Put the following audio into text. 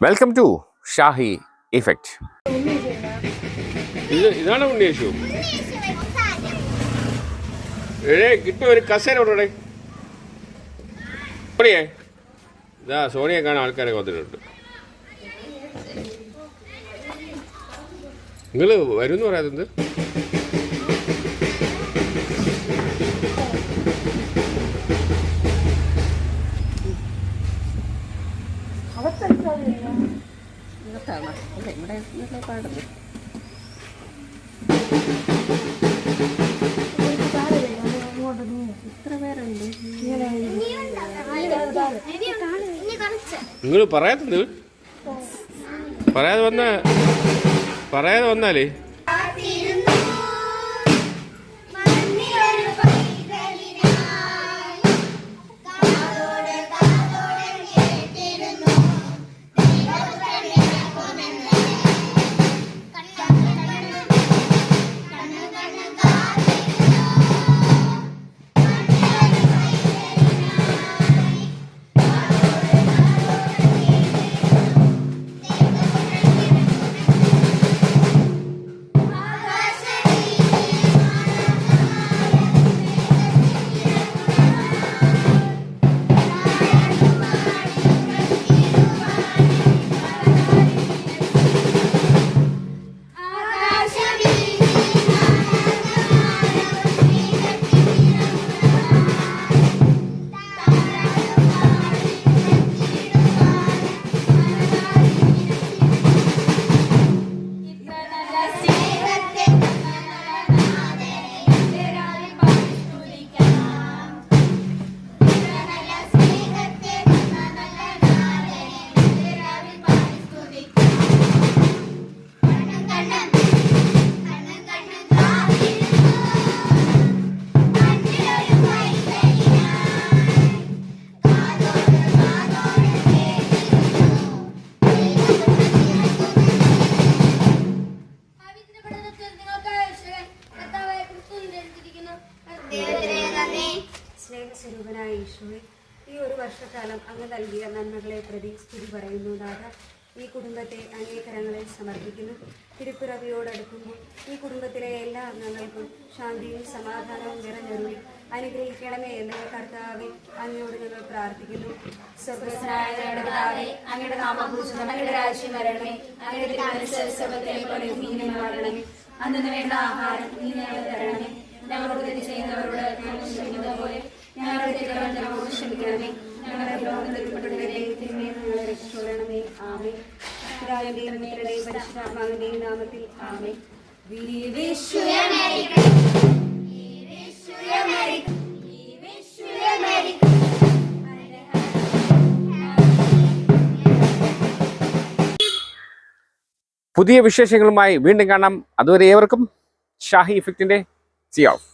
Welcome to Shahi effect. ഇതാണ് ഉണ്ണിയേശു. കിട്ടും ഒരു കസേര ഇവിടെ ഇപ്പടിയേ ഇതാ സോണിയെ കാണാൻ ആൾക്കാരെ വന്നിട്ടുണ്ട്. നിങ്ങൾ വരുമെന്ന് പറയാത്തത് നിങ്ങൾ പറയാത്തത് പറയാതെ വന്നാലേ സ്നേഹസ്വരൂപനായ ഈശോയെ, ഈ ഒരു വർഷക്കാലം അങ്ങ് നൽകിയ നന്മകളെ പ്രതി സ്തുതി പറയുന്നു. നാഥ, ഈ കുടുംബത്തെ അങ്ങേ കരങ്ങളിൽ സമർപ്പിക്കുന്നു. തിരുപ്പിറവിയോടടുക്കുമ്പോൾ ഈ കുടുംബത്തിലെ എല്ലാ അംഗങ്ങൾക്കും ശാന്തിയും സമാധാനവും നിറഞ്ഞൊരുളി അനുഗ്രഹിക്കണമേ എന്ന് കർത്താവെ അങ്ങയോട് ഞങ്ങൾ പ്രാർത്ഥിക്കുന്നു. സ്വർഗ്ഗസ്ഥനായ അങ്ങയുടെ നാമപൂജിതം, അങ്ങയുടെ രാജ്യം വരണമേ, അങ്ങയുടെ തിരുമനസ്സേ പോലെ ഭൂമിയിലും ആകണമേ. അന്നു വേണ്ട ആഹാരം നീ ഞങ്ങൾക്ക് തരണമേ. ഞങ്ങളോട് തെറ്റ് ചെയ്യുന്നവരോട് ഞങ്ങൾ ക്ഷമിക്കുന്നത് പോലെ ഞങ്ങളുടെ തെറ്റുകൾ ഞങ്ങളോട് ക്ഷമിക്കണമേ. ഞങ്ങളുടെ ലോകത്തിൽപ്പെട്ടവരെ ഞങ്ങളെ രക്ഷിക്കണമേ. ആമേൻ. പിതാവിന്റെയും പുത്രന്റെയും പരിശുദ്ധാത്മാവിന്റെയും നാമത്തിൽ ആമേൻ. പുതിയ വിശേഷങ്ങളുമായി വീണ്ടും കാണാം. അതുവരെ ഏവർക്കും ഷാഹി ഇഫക്റ്റിന്റെ സി ഓഫ്.